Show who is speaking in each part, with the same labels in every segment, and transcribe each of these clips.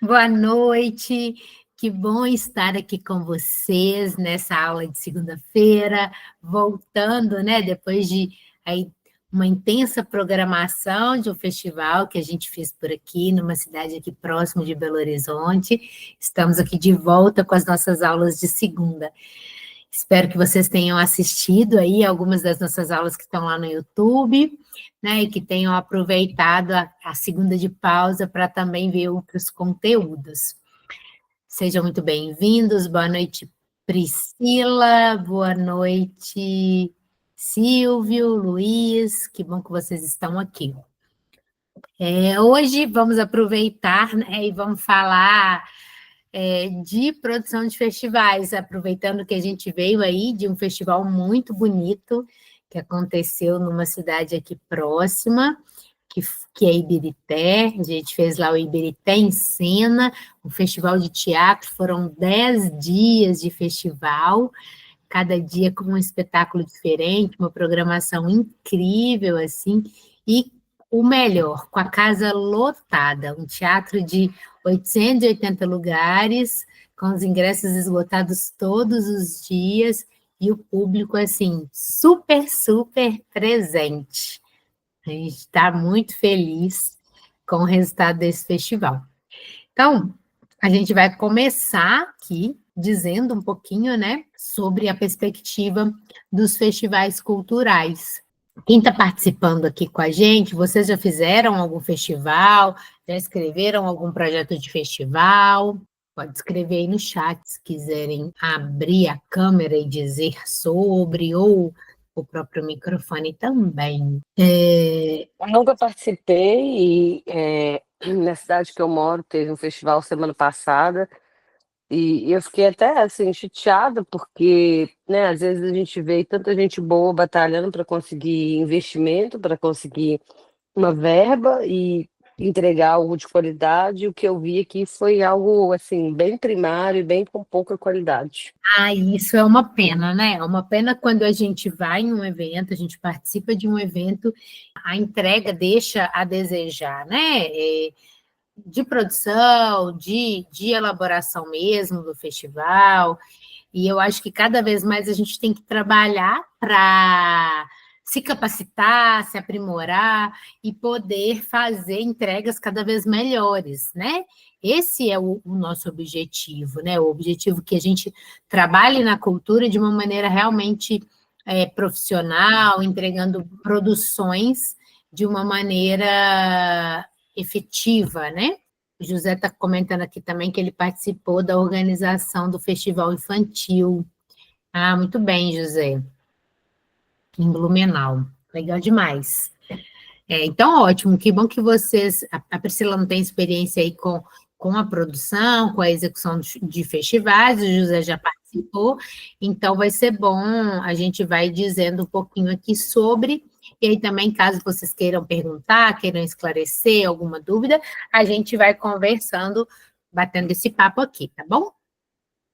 Speaker 1: Boa noite, que bom estar aqui com vocês nessa aula de segunda-feira, voltando, né, depois de aí, uma intensa programação de um festival que a gente fez por aqui, numa cidade aqui próximo de Belo Horizonte. Estamos aqui de volta com as nossas aulas de segunda. Espero que vocês tenham assistido aí algumas das nossas aulas que estão lá no YouTube, né, e que tenham aproveitado a segunda de pausa para também ver outros conteúdos. Sejam muito bem-vindos, boa noite, Priscila, boa noite, Silvio, Luiz, que bom que vocês estão aqui. Hoje vamos aproveitar, né, e vamos falar de produção de festivais, aproveitando que a gente veio aí de um festival muito bonito, que aconteceu numa cidade aqui próxima, que é Ibirité. A gente fez lá o Ibirité em Cena, um festival de teatro, foram 10 dias de festival, cada dia com um espetáculo diferente, uma programação incrível, assim, e o melhor, com a casa lotada, um teatro de 880 lugares, com os ingressos esgotados todos os dias, e o público, assim, super, super presente. A gente está muito feliz com o resultado desse festival. Então, a gente vai começar aqui dizendo um pouquinho, né, sobre a perspectiva dos festivais culturais. Quem está participando aqui com a gente, vocês já fizeram algum festival? Já escreveram algum projeto de festival? Pode escrever aí no chat, se quiserem abrir a câmera e dizer sobre, ou o próprio microfone também.
Speaker 2: Eu nunca participei e na cidade que eu moro teve um festival semana passada e eu fiquei até assim chateada porque, né, às vezes a gente vê tanta gente boa batalhando para conseguir investimento, para conseguir uma verba e entregar algo de qualidade. O que eu vi aqui foi algo assim bem primário e bem com pouca qualidade.
Speaker 1: Isso é uma pena, né? É uma pena quando a gente vai em um evento, a gente participa de um evento, a entrega deixa a desejar, né? De produção, de elaboração mesmo do festival. E eu acho que cada vez mais a gente tem que trabalhar para se capacitar, se aprimorar e poder fazer entregas cada vez melhores, né? Esse é o nosso objetivo, né? O objetivo que a gente trabalhe na cultura de uma maneira realmente profissional, entregando produções de uma maneira efetiva, né? O José está comentando aqui também que ele participou da organização do Festival Infantil. Ah, muito bem, José. Em Blumenau. Legal demais. Então, ótimo. Que bom que vocês... A Priscila não tem experiência aí com a produção, com a execução de festivais, o José já participou, então vai ser bom, a gente vai dizendo um pouquinho aqui sobre, e aí também, caso vocês queiram perguntar, queiram esclarecer alguma dúvida, a gente vai conversando, batendo esse papo aqui, tá bom?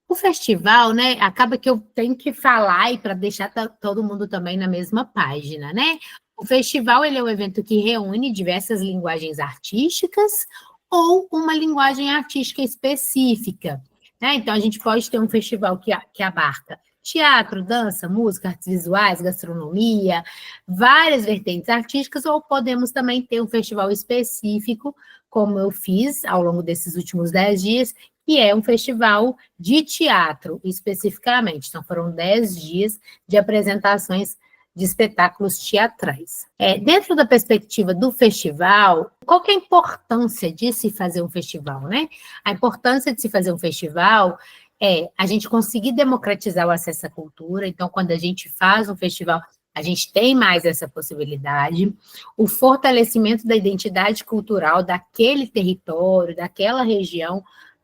Speaker 1: O festival, né, acaba que eu tenho que falar e para deixar todo mundo também na mesma página, né? O festival, ele é um evento que reúne diversas linguagens artísticas ou uma linguagem artística específica, né? Então, a gente pode ter um festival que abarca teatro, dança, música, artes visuais, gastronomia, várias vertentes artísticas, ou podemos também ter um festival específico, como eu fiz ao longo desses últimos 10 dias, que é um festival de teatro, especificamente. Então, foram 10 dias de apresentações de espetáculos teatrais. Dentro da perspectiva do festival, qual que é a importância de se fazer um festival, né? A importância de se fazer um festival é a gente conseguir democratizar o acesso à cultura. Então, quando a gente faz um festival, a gente tem mais essa possibilidade, o fortalecimento da identidade cultural daquele território, daquela região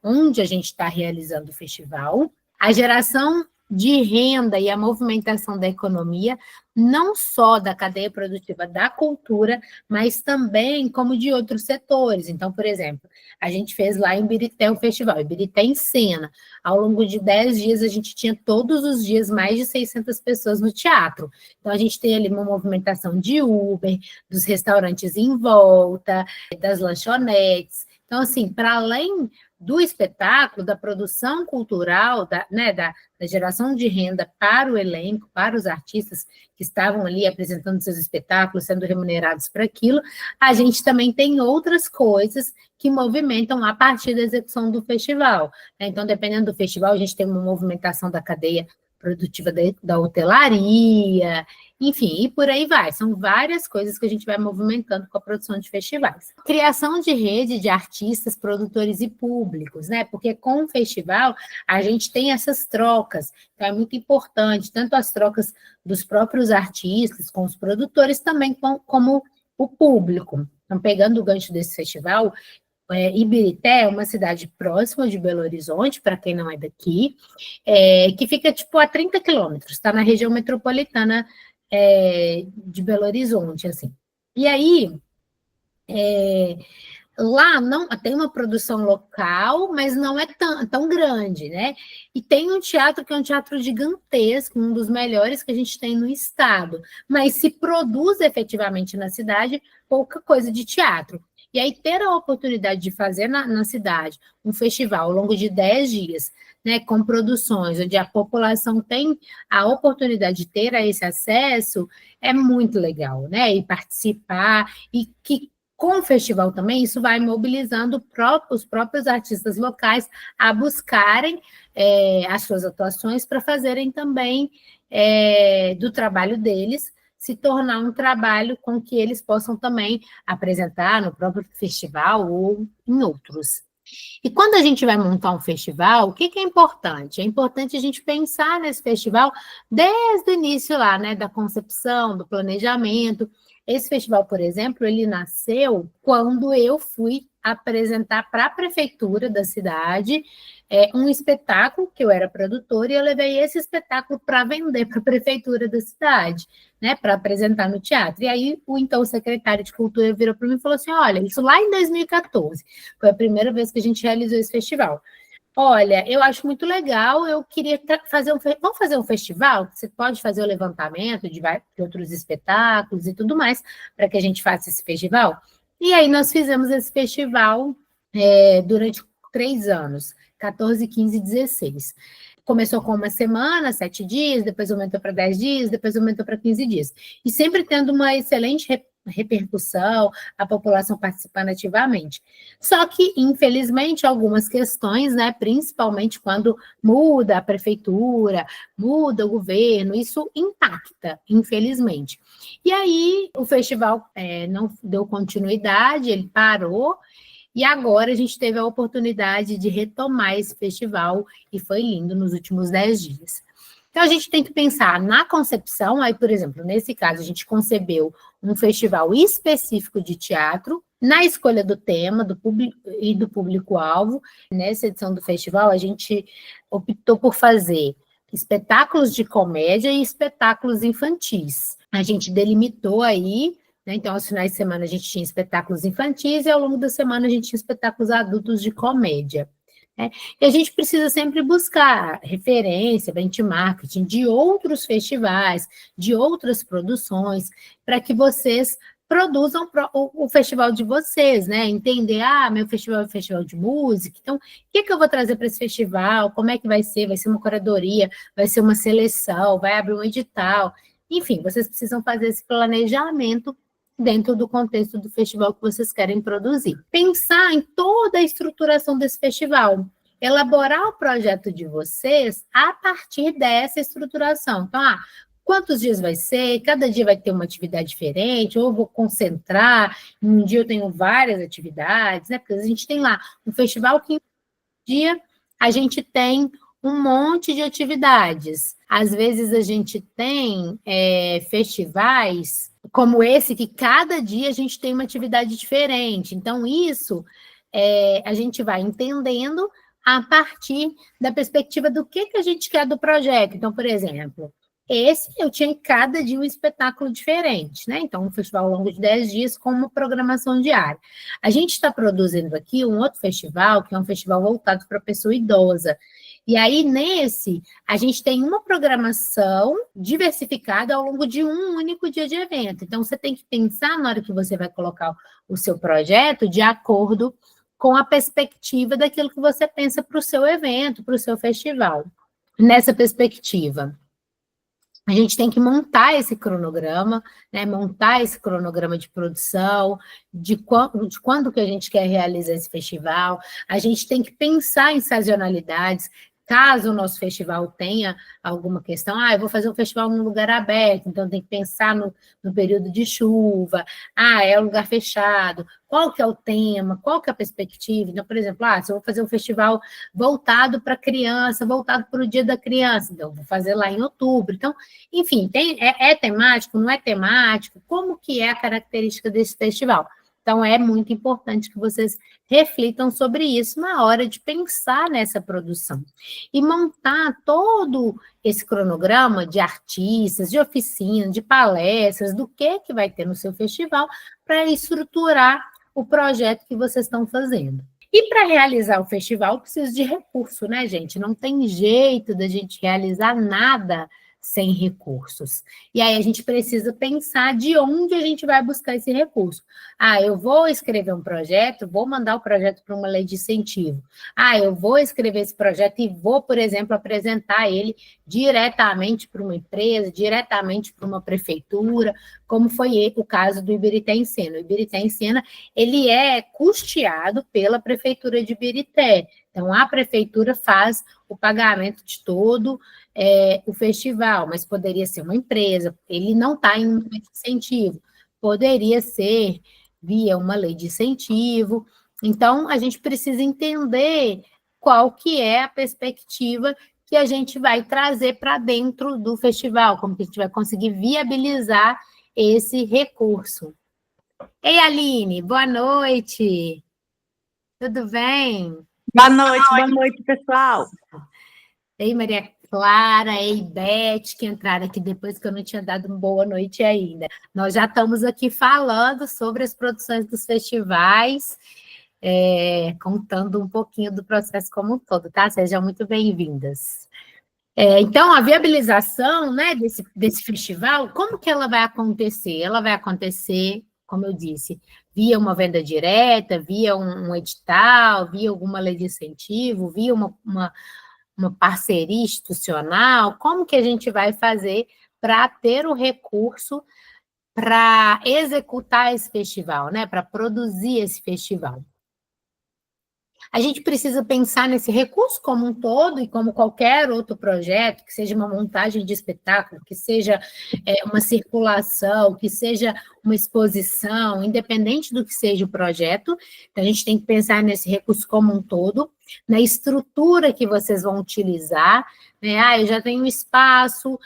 Speaker 1: onde a gente está realizando o festival, a geração de renda e a movimentação da economia, não só da cadeia produtiva da cultura, mas também como de outros setores. Então, por exemplo, a gente fez lá em Ibirité o festival, Ibirité em Cena. Ao longo de 10 dias, a gente tinha todos os dias mais de 600 pessoas no teatro. Então, a gente tem ali uma movimentação de Uber, dos restaurantes em volta, das lanchonetes. Então, assim, para além do espetáculo, da produção cultural, da geração de renda para o elenco, para os artistas que estavam ali apresentando seus espetáculos, sendo remunerados para aquilo, a gente também tem outras coisas que movimentam a partir da execução do festival. Então, dependendo do festival, a gente tem uma movimentação da cadeia produtiva da hotelaria, enfim, e por aí vai. São várias coisas que a gente vai movimentando com a produção de festivais. Criação de rede de artistas, produtores e públicos, né? Porque com o festival a gente tem essas trocas, então é muito importante, tanto as trocas dos próprios artistas com os produtores, também como o público. Então, pegando o gancho desse festival, Ibirité é uma cidade próxima de Belo Horizonte, para quem não é daqui, que fica tipo a 30 quilômetros, está na região metropolitana de Belo Horizonte, assim. E aí, lá não tem uma produção local, mas não é tão grande, né? E tem um teatro que é um teatro gigantesco, um dos melhores que a gente tem no estado, mas se produz efetivamente na cidade pouca coisa de teatro. E aí, ter a oportunidade de fazer na cidade um festival ao longo de 10 dias, né, com produções onde a população tem a oportunidade de ter a esse acesso, é muito legal, né? E participar, e que com o festival também, isso vai mobilizando os próprios artistas locais a buscarem as suas atuações para fazerem também do trabalho deles se tornar um trabalho com que eles possam também apresentar no próprio festival ou em outros. E quando a gente vai montar um festival, o que é importante? É importante a gente pensar nesse festival desde o início lá, né, da concepção, do planejamento. Esse festival, por exemplo, ele nasceu quando eu fui apresentar para a prefeitura da cidade um espetáculo, que eu era produtora, e eu levei esse espetáculo para vender para a prefeitura da cidade, né, para apresentar no teatro. E aí o então secretário de Cultura virou para mim e falou assim, olha, isso lá em 2014, foi a primeira vez que a gente realizou esse festival. Olha, eu acho muito legal, eu queria vamos fazer um festival? Você pode fazer o levantamento de outros espetáculos e tudo mais, para que a gente faça esse festival? E aí nós fizemos esse festival durante 3 anos, 14, 15 e 16. Começou com uma semana, 7 dias, depois aumentou para 10 dias, depois aumentou para 15 dias. E sempre tendo uma excelente repercussão, a população participando ativamente. Só que, infelizmente, algumas questões, né, principalmente quando muda a prefeitura, muda o governo, isso impacta, infelizmente. E aí o festival não deu continuidade, ele parou, e agora a gente teve a oportunidade de retomar esse festival, e foi lindo nos últimos 10 dias. Então, a gente tem que pensar na concepção, aí, por exemplo, nesse caso, a gente concebeu um festival específico de teatro, na escolha do tema do público e do público-alvo. Nessa edição do festival, a gente optou por fazer espetáculos de comédia e espetáculos infantis. A gente delimitou aí, né? Então, aos finais de semana, a gente tinha espetáculos infantis e ao longo da semana a gente tinha espetáculos adultos de comédia. E a gente precisa sempre buscar referência, benchmarking de outros festivais, de outras produções, para que vocês produzam o festival de vocês, né? Entender, meu festival é um festival de música, então, o que eu vou trazer para esse festival? Como é que vai ser? Vai ser uma curadoria? Vai ser uma seleção? Vai abrir um edital? Enfim, vocês precisam fazer esse planejamento dentro do contexto do festival que vocês querem produzir. Pensar em toda a estruturação desse festival, elaborar o projeto de vocês a partir dessa estruturação. Então, quantos dias vai ser? Cada dia vai ter uma atividade diferente, ou eu vou concentrar, um dia eu tenho várias atividades, né? Porque a gente tem lá um festival que um dia a gente tem um monte de atividades. Às vezes a gente tem festivais como esse, que cada dia a gente tem uma atividade diferente. Então, isso a gente vai entendendo a partir da perspectiva do que a gente quer do projeto. Então, por exemplo, esse eu tinha cada dia um espetáculo diferente, né? Então, um festival ao longo de 10 dias com uma programação diária. A gente está produzindo aqui um outro festival, que é um festival voltado para a pessoa idosa. E aí, nesse, a gente tem uma programação diversificada ao longo de um único dia de evento. Então, você tem que pensar na hora que você vai colocar o seu projeto de acordo com a perspectiva daquilo que você pensa para o seu evento, para o seu festival. Nessa perspectiva, a gente tem que montar esse cronograma, né? Montar esse cronograma de produção, de quando que a gente quer realizar esse festival. A gente tem que pensar em sazonalidades. Caso o nosso festival tenha alguma questão, eu vou fazer um festival num lugar aberto, então tem que pensar no período de chuva, é um lugar fechado, qual que é o tema, qual que é a perspectiva. Então, por exemplo, se eu vou fazer um festival voltado para criança, voltado para o Dia da Criança, então vou fazer lá em outubro. Então, enfim, é temático, não é temático, como que é a característica desse festival? Então, é muito importante que vocês reflitam sobre isso na hora de pensar nessa produção. E montar todo esse cronograma de artistas, de oficinas, de palestras, do que vai ter no seu festival, para estruturar o projeto que vocês estão fazendo. E para realizar o festival, precisa de recurso, né, gente? Não tem jeito da gente realizar nada sem recursos. E aí a gente precisa pensar de onde a gente vai buscar esse recurso. Eu vou escrever um projeto, vou mandar o projeto para uma lei de incentivo. Eu vou escrever esse projeto e vou, por exemplo, apresentar ele diretamente para uma empresa, diretamente para uma prefeitura, como foi o caso do Ibirité em Cena. O Ibirité em Cena, ele é custeado pela prefeitura de Ibirité. Então, a prefeitura faz o pagamento de todo o festival, mas poderia ser uma empresa, ele não está em um lei de incentivo, poderia ser via uma lei de incentivo. Então, a gente precisa entender qual que é a perspectiva que a gente vai trazer para dentro do festival, como que a gente vai conseguir viabilizar esse recurso. Ei, Aline, boa noite. Tudo bem?
Speaker 3: Boa noite, pessoal.
Speaker 1: Ei, Maria Clara, ei, Beth, que entraram aqui depois que eu não tinha dado uma boa noite ainda. Nós já estamos aqui falando sobre as produções dos festivais, contando um pouquinho do processo como um todo, tá? Sejam muito bem-vindas. Então, a viabilização, né, desse festival, como que ela vai acontecer? Ela vai acontecer, como eu disse, via uma venda direta, via um edital, via alguma lei de incentivo, via uma parceria institucional. Como que a gente vai fazer para ter o recurso para executar esse festival, né, para produzir esse festival? A gente precisa pensar nesse recurso como um todo e como qualquer outro projeto, que seja uma montagem de espetáculo, que seja uma circulação, que seja uma exposição, independente do que seja o projeto. Então, a gente tem que pensar nesse recurso como um todo, na estrutura que vocês vão utilizar, né? Eu já tenho um espaço,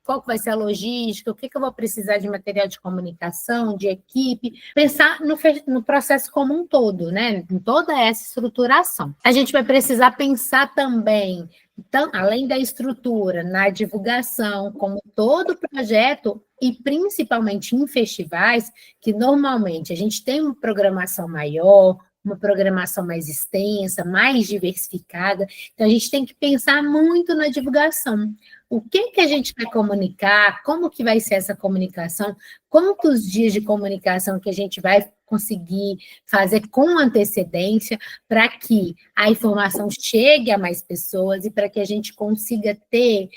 Speaker 1: qual que vai ser a logística, o que eu vou precisar de material de comunicação, de equipe, pensar no processo como um todo, né? Em toda essa estruturação. A gente vai precisar pensar também, então, além da estrutura, na divulgação, como todo projeto, e principalmente em festivais, que normalmente a gente tem uma programação maior, uma programação mais extensa, mais diversificada. Então, a gente tem que pensar muito na divulgação. O que a gente vai comunicar, como que vai ser essa comunicação, quantos dias de comunicação que a gente vai conseguir fazer com antecedência para que a informação chegue a mais pessoas e para que a gente consiga ter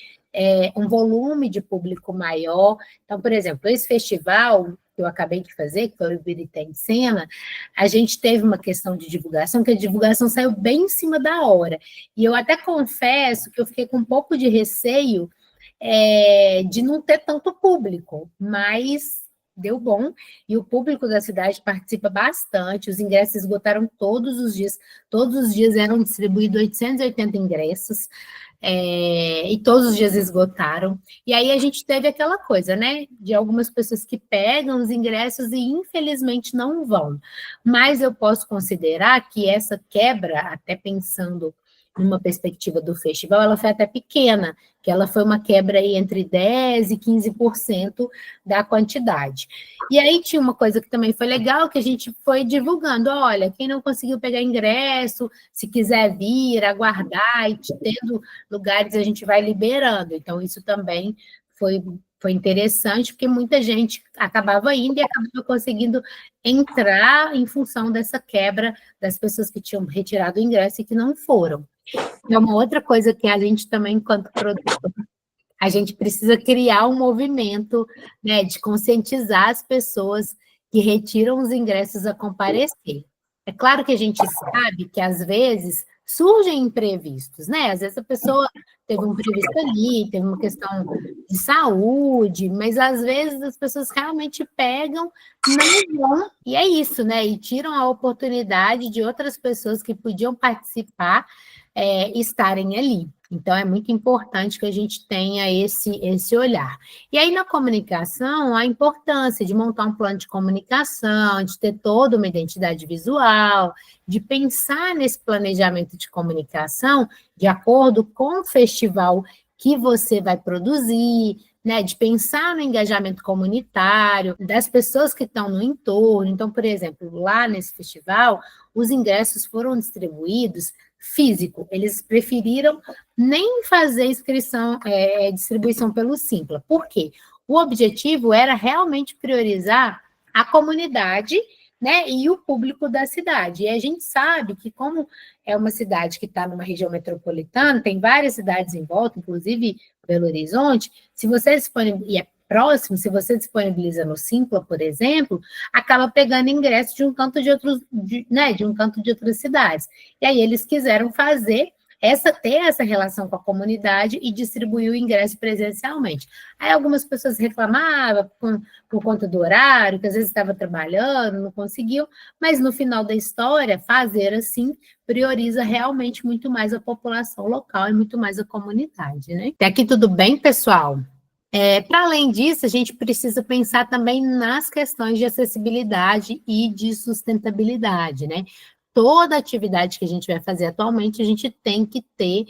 Speaker 1: um volume de público maior. Então, por exemplo, esse festival que eu acabei de fazer, que foi o Ibirité em Cena, a gente teve uma questão de divulgação, que a divulgação saiu bem em cima da hora. E eu até confesso que eu fiquei com um pouco de receio de não ter tanto público, mas deu bom, e o público da cidade participa bastante, os ingressos esgotaram todos os dias eram distribuídos 880 ingressos, e todos os dias esgotaram. E aí a gente teve aquela coisa, né, de algumas pessoas que pegam os ingressos e infelizmente não vão. Mas eu posso considerar que essa quebra, até pensando numa perspectiva do festival, ela foi até pequena, que ela foi uma quebra aí entre 10% e 15% da quantidade. E aí tinha uma coisa que também foi legal, que a gente foi divulgando, olha, quem não conseguiu pegar ingresso, se quiser vir, aguardar, e tendo lugares a gente vai liberando. Então, isso também foi interessante, porque muita gente acabava indo e acabava conseguindo entrar em função dessa quebra das pessoas que tinham retirado o ingresso e que não foram. É uma outra coisa que a gente também, enquanto produtor, a gente precisa criar um movimento, né, de conscientizar as pessoas que retiram os ingressos a comparecer. É claro que a gente sabe que, às vezes, surgem imprevistos, né? Às vezes a pessoa teve um imprevisto ali, teve uma questão de saúde, mas às vezes as pessoas realmente pegam, não vão, e é isso, né? E tiram a oportunidade de outras pessoas que podiam participar estarem ali. Então, é muito importante que a gente tenha esse olhar. E aí, na comunicação, a importância de montar um plano de comunicação, de ter toda uma identidade visual, de pensar nesse planejamento de comunicação de acordo com o festival que você vai produzir, né, de pensar no engajamento comunitário, das pessoas que estão no entorno. Então, por exemplo, lá nesse festival, os ingressos foram distribuídos físico, eles preferiram nem fazer distribuição pelo Simpla. Por quê? O objetivo era realmente priorizar a comunidade, né, e o público da cidade. E a gente sabe que, como é uma cidade que está numa região metropolitana, tem várias cidades em volta, inclusive Belo Horizonte, se você e é próximo, se você disponibiliza no Simpla, por exemplo, acaba pegando ingresso de um canto de um canto de outras cidades. E aí eles quiseram ter essa relação com a comunidade e distribuir o ingresso presencialmente. Aí algumas pessoas reclamavam por conta do horário, que às vezes estava trabalhando, não conseguiam, mas no final da história, fazer assim prioriza realmente muito mais a população local e muito mais a comunidade, né? Até aqui tudo bem, pessoal? Para além disso, a gente precisa pensar também nas questões de acessibilidade e de sustentabilidade, né? Toda atividade que a gente vai fazer atualmente, a gente tem que ter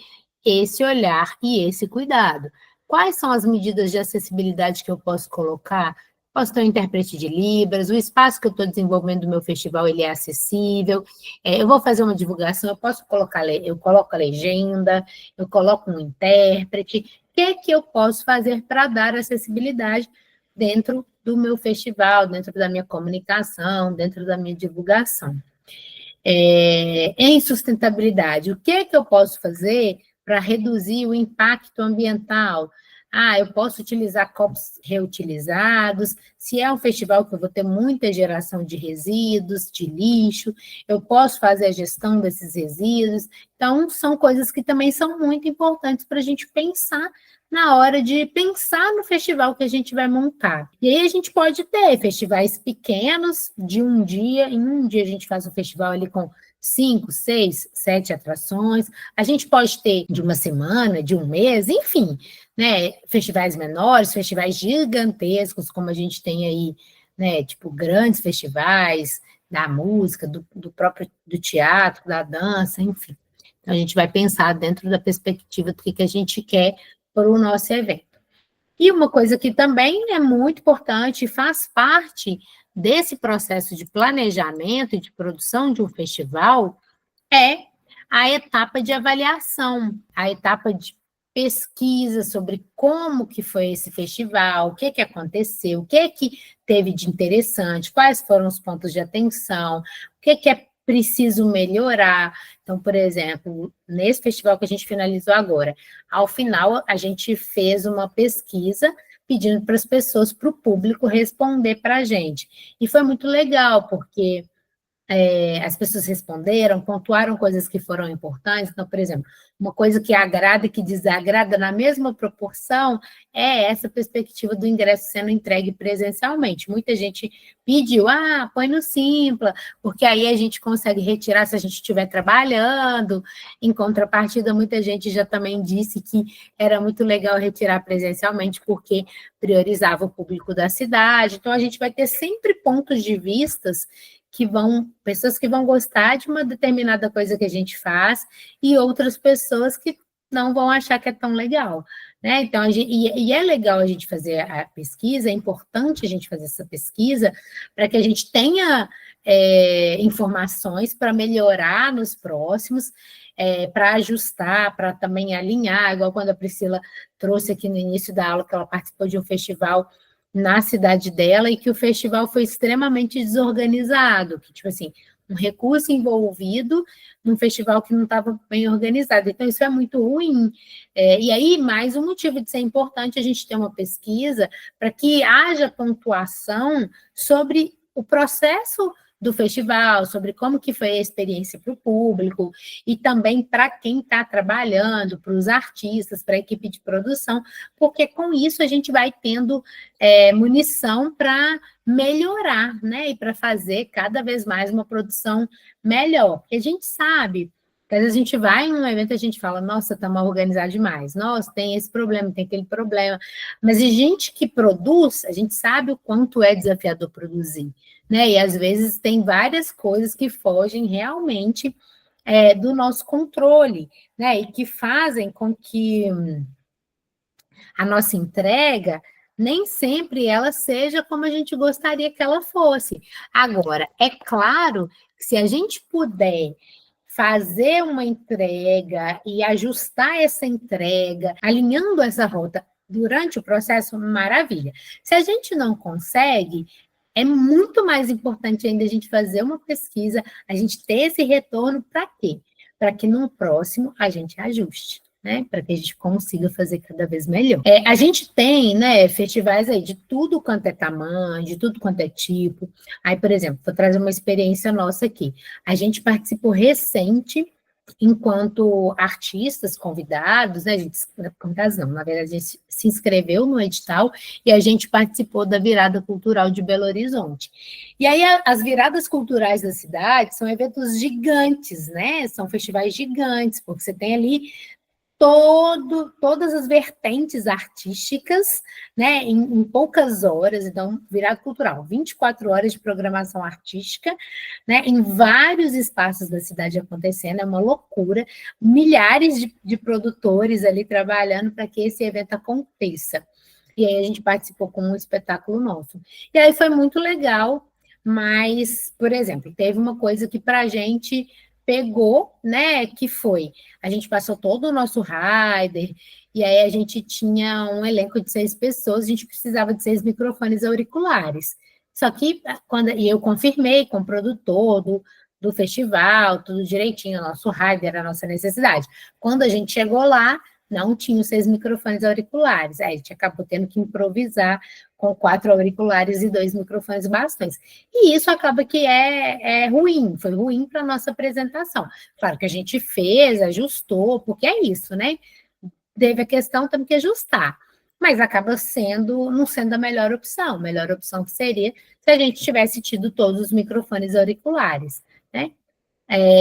Speaker 1: esse olhar e esse cuidado. Quais são as medidas de acessibilidade que eu posso colocar? Posso ter um intérprete de Libras, o espaço que eu estou desenvolvendo no meu festival, ele é acessível, eu vou fazer uma divulgação, eu coloco a legenda, eu coloco um intérprete. O que eu posso fazer para dar acessibilidade dentro do meu festival, dentro da minha comunicação, dentro da minha divulgação? Em sustentabilidade, o que eu posso fazer para reduzir o impacto ambiental? Eu posso utilizar copos reutilizados, se é um festival que eu vou ter muita geração de resíduos, de lixo, eu posso fazer a gestão desses resíduos. Então, são coisas que também são muito importantes para a gente pensar na hora de pensar no festival que a gente vai montar. E aí a gente pode ter festivais pequenos, em um dia a gente faz um festival ali com 5, 6, 7 atrações, a gente pode ter de uma semana, de um mês, enfim, né, festivais menores, festivais gigantescos, como a gente tem aí, né, tipo grandes festivais da música, do próprio do teatro, da dança, enfim. Então, a gente vai pensar dentro da perspectiva do que a gente quer para o nosso evento. E uma coisa que também é muito importante e faz parte desse processo de planejamento e de produção de um festival é a etapa de avaliação, a etapa de pesquisa sobre como que foi esse festival, o que aconteceu, o que teve de interessante, quais foram os pontos de atenção, o que é preciso melhorar. Então, por exemplo, nesse festival que a gente finalizou agora, ao final a gente fez uma pesquisa pedindo para as pessoas, para o público responder para a gente. E foi muito legal, porque as pessoas responderam, pontuaram coisas que foram importantes. Então, por exemplo, uma coisa que agrada e que desagrada na mesma proporção é essa perspectiva do ingresso sendo entregue presencialmente. Muita gente pediu, põe no Simpla, porque aí a gente consegue retirar se a gente estiver trabalhando. Em contrapartida, muita gente já também disse que era muito legal retirar presencialmente, porque priorizava o público da cidade. Então, a gente vai ter sempre pontos de vistas pessoas que vão gostar de uma determinada coisa que a gente faz e outras pessoas que não vão achar que é tão legal, né? Então, e é legal a gente fazer a pesquisa, é importante a gente fazer essa pesquisa para que a gente tenha informações para melhorar nos próximos, para ajustar, para também alinhar, igual quando a Priscila trouxe aqui no início da aula que ela participou de um festival na cidade dela e que o festival foi extremamente desorganizado, que, tipo assim, um recurso envolvido num festival que não estava bem organizado. Então, isso é muito ruim. E aí, mais um motivo de ser importante a gente ter uma pesquisa para que haja pontuação sobre o processo do festival, sobre como que foi a experiência para o público e também para quem está trabalhando, para os artistas, para a equipe de produção, porque com isso a gente vai tendo munição para melhorar, né? E para fazer cada vez mais uma produção melhor. Porque a gente sabe que às vezes a gente vai em um evento e a gente fala, nossa, está mal organizado demais, nossa, tem esse problema, tem aquele problema. Mas a gente que produz, a gente sabe o quanto é desafiador produzir, né? E às vezes tem várias coisas que fogem realmente do nosso controle, né? E que fazem com que a nossa entrega nem sempre ela seja como a gente gostaria que ela fosse. Agora, é claro que se a gente puder fazer uma entrega e ajustar essa entrega, alinhando essa rota durante o processo, maravilha. Se a gente não consegue, é muito mais importante ainda a gente fazer uma pesquisa, a gente ter esse retorno para quê? Para que no próximo a gente ajuste, né? Para que a gente consiga fazer cada vez melhor. A gente tem, né, festivais aí de tudo quanto é tamanho, de tudo quanto é tipo. Aí, por exemplo, vou trazer uma experiência nossa aqui. A gente participou recente enquanto artistas convidados, né, a gente, convidados não, na verdade, a gente se inscreveu no edital e a gente participou da Virada Cultural de Belo Horizonte. E aí, as viradas culturais da cidade são eventos gigantes, né, são festivais gigantes, porque você tem ali todas as vertentes artísticas, né, em poucas horas. Então, virada cultural, 24 horas de programação artística, né, em vários espaços da cidade acontecendo, é uma loucura, milhares de produtores ali trabalhando para que esse evento aconteça. E aí a gente participou com um espetáculo nosso. E aí foi muito legal, mas, por exemplo, teve uma coisa que para a gente pegou, né, que foi, a gente passou todo o nosso rider, e aí a gente tinha um elenco de 6 pessoas, a gente precisava de 6 microfones auriculares. Só que, e eu confirmei com o produtor do festival, tudo direitinho, nosso rider, a nossa necessidade. Quando a gente chegou lá, não tinha os 6 microfones auriculares, aí a gente acabou tendo que improvisar com 4 auriculares e 2 microfones bastões. E isso acaba que é ruim, foi ruim para a nossa apresentação. Claro que a gente fez, ajustou, porque é isso, né? Teve a questão, temos que ajustar. Mas acaba não sendo a melhor opção. A melhor opção que seria se a gente tivesse tido todos os microfones auriculares, né?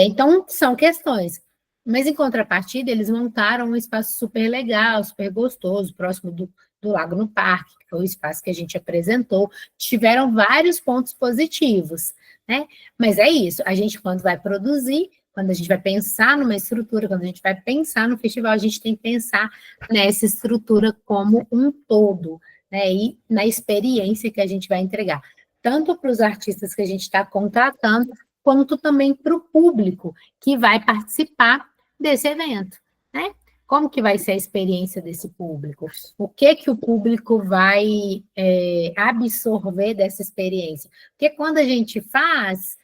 Speaker 1: Então, são questões. Mas, em contrapartida, eles montaram um espaço super legal, super gostoso, próximo do Lago no Parque, que foi o espaço que a gente apresentou. Tiveram vários pontos positivos, né? Mas é isso, a gente, quando vai produzir, quando a gente vai pensar numa estrutura, quando a gente vai pensar no festival, a gente tem que pensar nessa estrutura como um todo, né? E na experiência que a gente vai entregar, tanto para os artistas que a gente está contratando, quanto também para o público que vai participar desse evento, né? Como que vai ser a experiência desse público? O que o público vai absorver dessa experiência? Porque quando a gente faz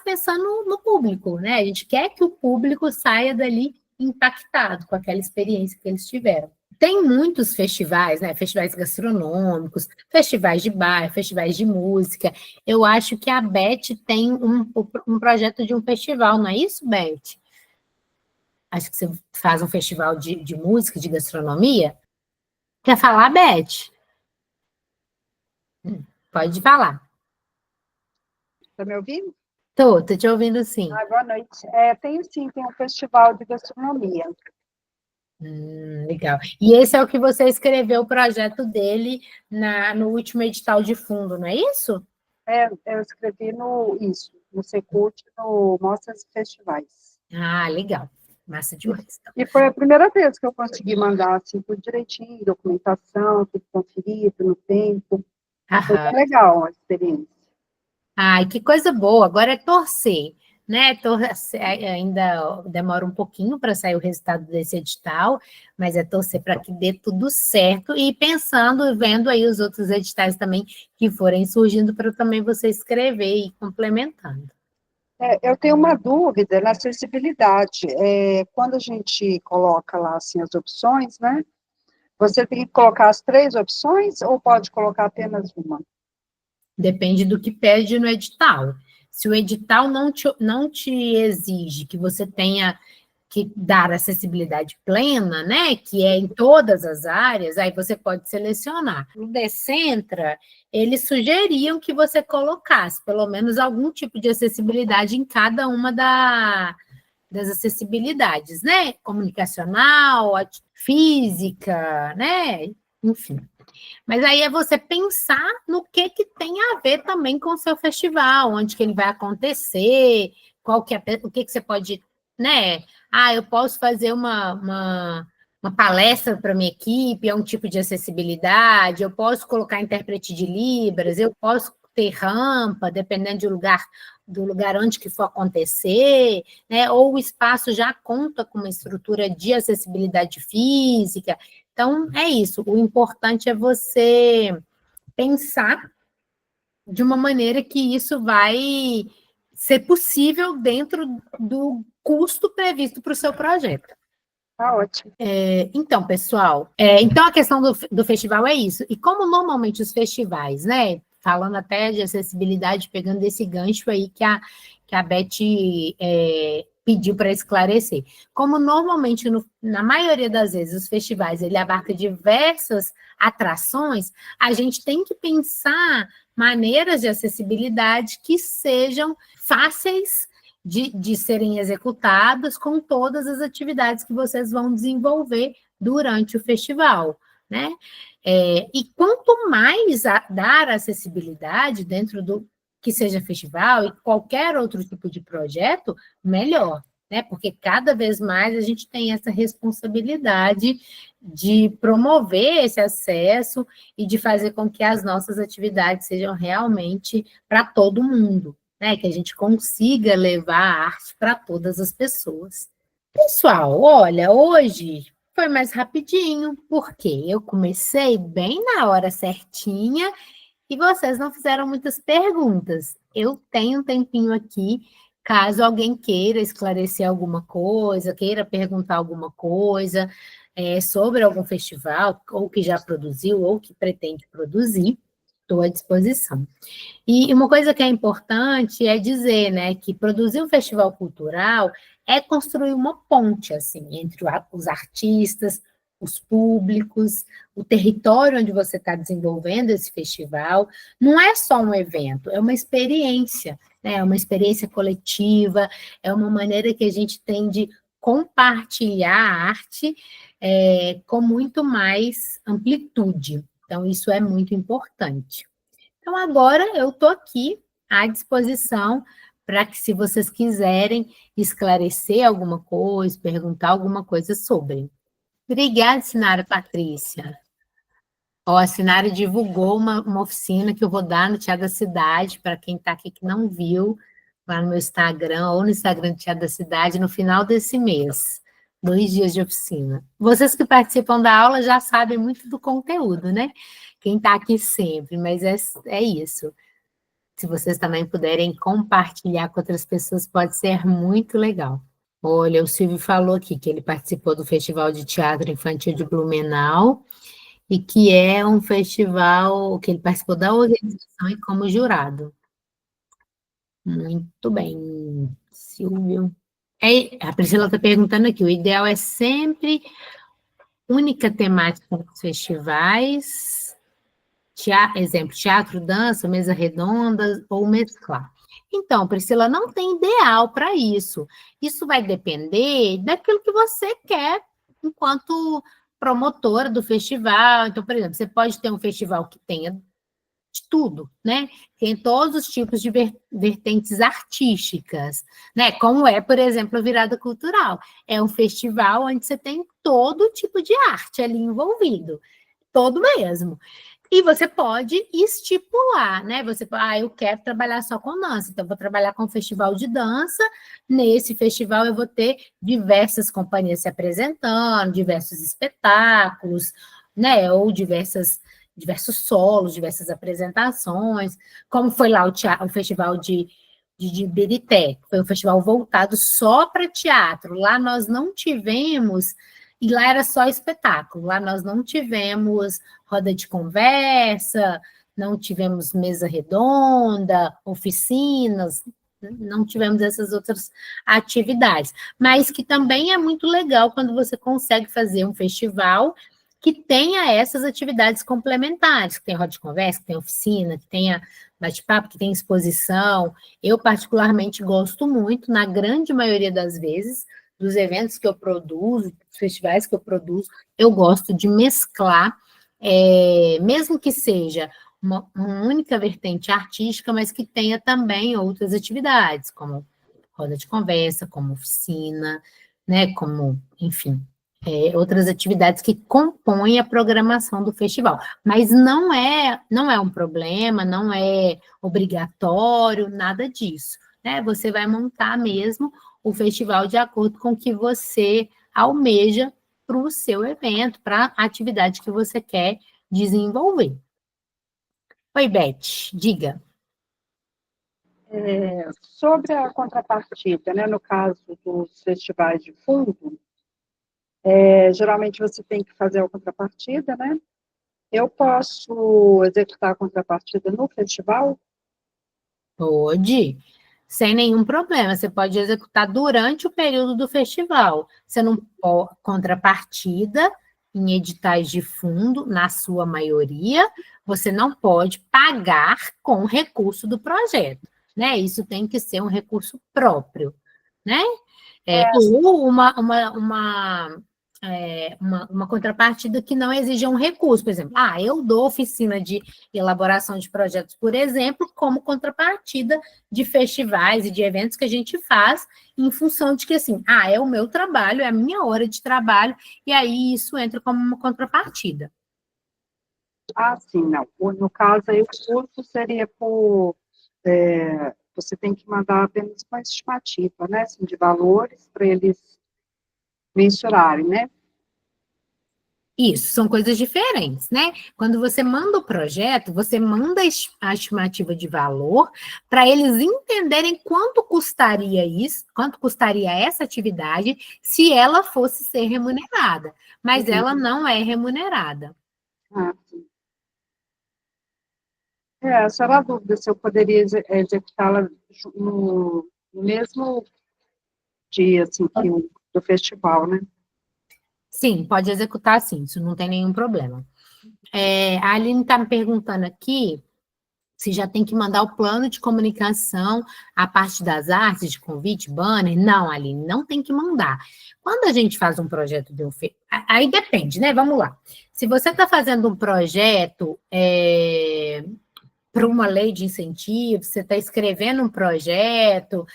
Speaker 1: pensando no público, né? A gente quer que o público saia dali impactado com aquela experiência que eles tiveram. Tem muitos festivais, né? Festivais gastronômicos, festivais de bar, festivais de música. Eu acho que a Beth tem um projeto de um festival, não é isso, Beth? Acho que você faz um festival de música, de gastronomia. Quer falar, Beth? Pode falar.
Speaker 4: Está me ouvindo?
Speaker 1: Tô te ouvindo sim.
Speaker 4: Boa noite. Tenho sim, tem um festival de gastronomia.
Speaker 1: Legal. E esse é o que você escreveu o projeto dele no último edital de fundo, não é isso?
Speaker 4: Eu escrevi no Secult, no Mostras e Festivais.
Speaker 1: Ah, legal. Massa demais. Então.
Speaker 4: E foi a primeira vez que eu consegui mandar assim, tudo direitinho, documentação, tudo conferido no tempo. Foi bem legal a experiência.
Speaker 1: Ai, que coisa boa. Agora é torcer, né? Ainda demora um pouquinho para sair o resultado desse edital, mas é torcer para que dê tudo certo e pensando e vendo aí os outros editais também que forem surgindo para também você escrever e complementando.
Speaker 4: Eu tenho uma dúvida na acessibilidade. Quando a gente coloca lá assim, as opções, né? Você tem que colocar as 3 opções ou pode colocar apenas uma?
Speaker 1: Depende do que pede no edital. Se o edital não te exige que você tenha que dar acessibilidade plena, né, que é em todas as áreas, aí você pode selecionar. No Decentra, eles sugeriam que você colocasse pelo menos algum tipo de acessibilidade em cada uma das acessibilidades, né, comunicacional, física, né, enfim. Mas aí é você pensar no que tem a ver também com o seu festival, onde que ele vai acontecer, o que você pode, né? Eu posso fazer uma palestra para minha equipe, é um tipo de acessibilidade, eu posso colocar intérprete de Libras, eu posso ter rampa, dependendo do lugar onde que for acontecer, né? Ou o espaço já conta com uma estrutura de acessibilidade física. Então, é isso. O importante é você pensar de uma maneira que isso vai ser possível dentro do custo previsto para o seu projeto.
Speaker 4: Tá ótimo.
Speaker 1: Então, pessoal, então a questão do festival é isso. E como normalmente os festivais, né? Falando até de acessibilidade, pegando esse gancho aí que a Beth pediu para esclarecer. Como normalmente, na maioria das vezes, os festivais ele abarca diversas atrações, a gente tem que pensar maneiras de acessibilidade que sejam fáceis de serem executadas com todas as atividades que vocês vão desenvolver durante o festival, né? E quanto mais dar acessibilidade dentro do que seja festival e qualquer outro tipo de projeto, melhor, né? Porque cada vez mais a gente tem essa responsabilidade de promover esse acesso e de fazer com que as nossas atividades sejam realmente para todo mundo, né? Que a gente consiga levar a arte para todas as pessoas. Pessoal, olha, hoje foi mais rapidinho, porque eu comecei bem na hora certinha e vocês não fizeram muitas perguntas. Eu tenho um tempinho aqui, caso alguém queira esclarecer alguma coisa, queira perguntar alguma coisa sobre algum festival, ou que já produziu, ou que pretende produzir, estou à disposição. E uma coisa que é importante é dizer, né, que produzir um festival cultural é construir uma ponte, assim, entre os artistas, os públicos, o território onde você está desenvolvendo esse festival. Não é só um evento, é uma experiência, né? É uma experiência coletiva, é uma maneira que a gente tem de compartilhar a arte com muito mais amplitude. Então, isso é muito importante. Então, agora eu estou aqui à disposição para que, se vocês quiserem esclarecer alguma coisa, perguntar alguma coisa sobre. Obrigada, Sinara Patrícia. A Sinara divulgou uma oficina que eu vou dar no Teatro da Cidade, para quem está aqui que não viu, lá no meu Instagram ou no Instagram do Teatro da Cidade, no final desse mês. 2 dias de oficina. Vocês que participam da aula já sabem muito do conteúdo, né? Quem está aqui sempre, mas é isso. Se vocês também puderem compartilhar com outras pessoas, pode ser muito legal. Olha, o Silvio falou aqui que ele participou do Festival de Teatro Infantil de Blumenau e que é um festival que ele participou da organização e como jurado. Muito bem, Silvio. A Priscila está perguntando aqui, o ideal é sempre única temática nos festivais, exemplo, teatro, dança, mesa redonda ou mesclar. Então, Priscila, não tem ideal para isso. Isso vai depender daquilo que você quer enquanto promotora do festival. Então, por exemplo, você pode ter um festival que tenha de tudo, né? Tem todos os tipos de vertentes artísticas, né? Como é, por exemplo, a Virada Cultural. É um festival onde você tem todo tipo de arte ali envolvido, todo mesmo. E você pode estipular, né? Eu quero trabalhar só com dança, então vou trabalhar com um festival de dança. Nesse festival eu vou ter diversas companhias se apresentando, diversos espetáculos, né? Ou diversos solos, diversas apresentações, como foi lá o festival de Ibirité, foi um festival voltado só para teatro. Lá nós não tivemos, e lá era só espetáculo, lá nós não tivemos roda de conversa, não tivemos mesa redonda, oficinas, não tivemos essas outras atividades, mas que também é muito legal quando você consegue fazer um festival que tenha essas atividades complementares, que tenha roda de conversa, que tenha oficina, que tenha bate-papo, que tenha exposição. Eu, particularmente, gosto muito, na grande maioria das vezes, dos eventos que eu produzo, dos festivais que eu produzo, eu gosto de mesclar, mesmo que seja uma única vertente artística, mas que tenha também outras atividades, como roda de conversa, como oficina, né, como, enfim, outras atividades que compõem a programação do festival. Mas não é um problema, não é obrigatório, nada disso, né? Você vai montar mesmo o festival de acordo com o que você almeja para o seu evento, para a atividade que você quer desenvolver. Oi, Beth, diga.
Speaker 4: Sobre a contrapartida, né, no caso dos festivais de fundo, geralmente você tem que fazer a contrapartida, né? Eu posso executar a contrapartida no festival?
Speaker 1: Pode, sem nenhum problema. Você pode executar durante o período do festival. Você não pode, contrapartida em editais de fundo, na sua maioria, você não pode pagar com recurso do projeto, né? Isso tem que ser um recurso próprio, né? Ou uma contrapartida que não exija um recurso, por exemplo, eu dou oficina de elaboração de projetos, por exemplo, como contrapartida de festivais e de eventos que a gente faz em função de que, assim, é o meu trabalho, é a minha hora de trabalho, e aí isso entra como uma contrapartida.
Speaker 4: Sim, não. No caso aí, o curso seria você tem que mandar apenas uma estimativa, né, assim, de valores para eles mensurarem, né?
Speaker 1: Isso, são coisas diferentes, né? Quando você manda o projeto, você manda a estimativa de valor para eles entenderem quanto custaria isso, quanto custaria essa atividade se ela fosse ser remunerada. Mas ela não é remunerada.
Speaker 4: Sim. Essa era a dúvida, se eu poderia executá-la no mesmo dia, assim, do festival, né?
Speaker 1: Sim, pode executar sim, isso não tem nenhum problema. A Aline está me perguntando aqui se já tem que mandar o plano de comunicação, a parte das artes, de convite, banner. Não, Aline, não tem que mandar. Quando a gente faz um projeto de aí depende, né? Vamos lá. Se você está fazendo um projeto para uma lei de incentivo, você está escrevendo um projeto,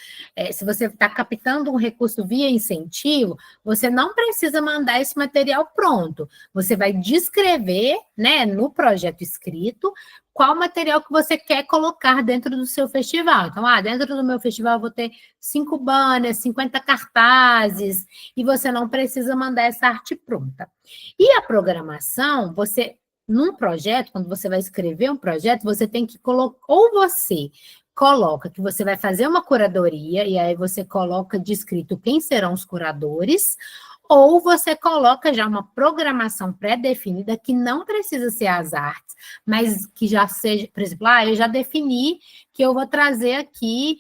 Speaker 1: se você está captando um recurso via incentivo, você não precisa mandar esse material pronto. Você vai descrever, né, no projeto escrito, qual material que você quer colocar dentro do seu festival. Então, dentro do meu festival eu vou ter 5 banners, 50 cartazes, e você não precisa mandar essa arte pronta. E a programação, num projeto, quando você vai escrever um projeto, você tem que colocar, ou você coloca que você vai fazer uma curadoria, e aí você coloca descrito quem serão os curadores, ou você coloca já uma programação pré-definida que não precisa ser as artes, mas que já seja, por exemplo, eu já defini que eu vou trazer aqui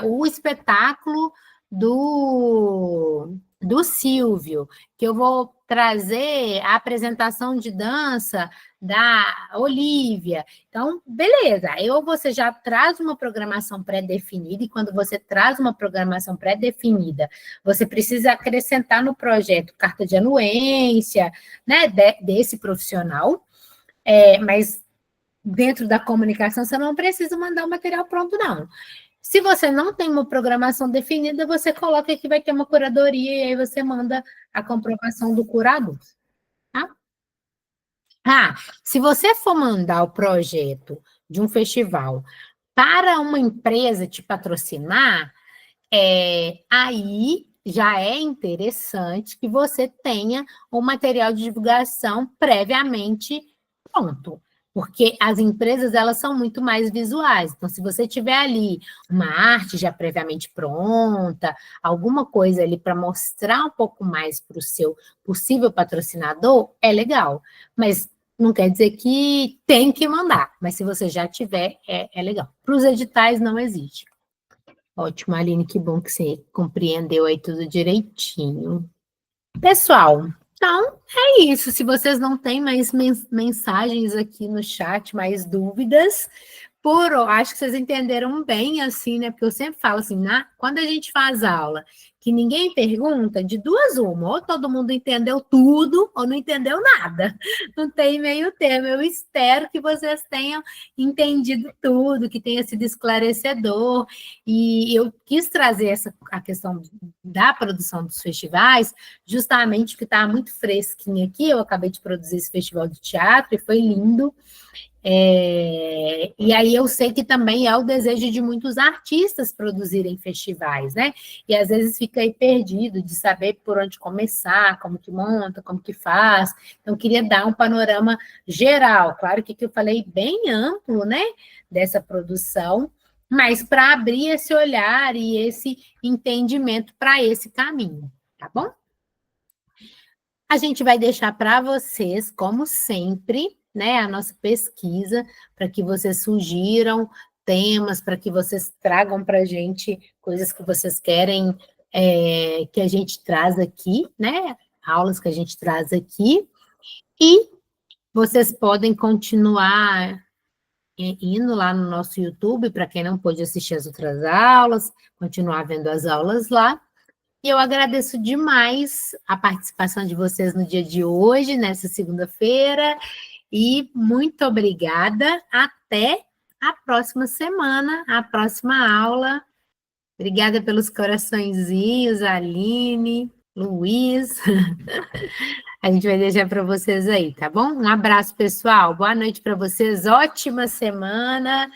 Speaker 1: o espetáculo do Silvio, que eu vou trazer a apresentação de dança da Olívia. Então, beleza, você já traz uma programação pré-definida, e quando você traz uma programação pré-definida, você precisa acrescentar no projeto carta de anuência, né, desse profissional, mas dentro da comunicação, você não precisa mandar o material pronto, não. Se você não tem uma programação definida, você coloca que vai ter uma curadoria e aí você manda a comprovação do curador, tá? Se você for mandar o projeto de um festival para uma empresa te patrocinar, aí já é interessante que você tenha o material de divulgação previamente pronto, porque as empresas, elas são muito mais visuais. Então, se você tiver ali uma arte já previamente pronta, alguma coisa ali para mostrar um pouco mais para o seu possível patrocinador, é legal. Mas não quer dizer que tem que mandar, mas se você já tiver, é legal. Para os editais, não existe. Ótimo, Aline, que bom que você compreendeu aí tudo direitinho. Pessoal, então é isso. Se vocês não têm mais mensagens aqui no chat, mais dúvidas, acho que vocês entenderam bem, assim, né? Porque eu sempre falo assim, quando a gente faz aula que ninguém pergunta, de duas uma, ou todo mundo entendeu tudo, ou não entendeu nada. Não tem meio termo. Eu espero que vocês tenham entendido tudo, que tenha sido esclarecedor. E eu quis trazer a questão da produção dos festivais, justamente porque estava muito fresquinho aqui. Eu acabei de produzir esse festival de teatro e foi lindo. E aí eu sei que também é o desejo de muitos artistas produzirem festivais, né? E às vezes fica aí perdido de saber por onde começar, como que monta, como que faz. Então, eu queria dar um panorama geral. Claro que eu falei bem amplo, né? Dessa produção, mas para abrir esse olhar e esse entendimento para esse caminho, tá bom? A gente vai deixar para vocês, como sempre, né, a nossa pesquisa, para que vocês sugiram temas, para que vocês tragam para a gente coisas que vocês querem que a gente traz aqui, né, aulas que a gente traz aqui, e vocês podem continuar indo lá no nosso YouTube, para quem não pôde assistir as outras aulas, continuar vendo as aulas lá. E eu agradeço demais a participação de vocês no dia de hoje, nessa segunda-feira, e muito obrigada. Até a próxima semana, a próxima aula. Obrigada pelos coraçõezinhos, Aline, Luiz. A gente vai deixar para vocês aí, tá bom? Um abraço, pessoal. Boa noite para vocês. Ótima semana.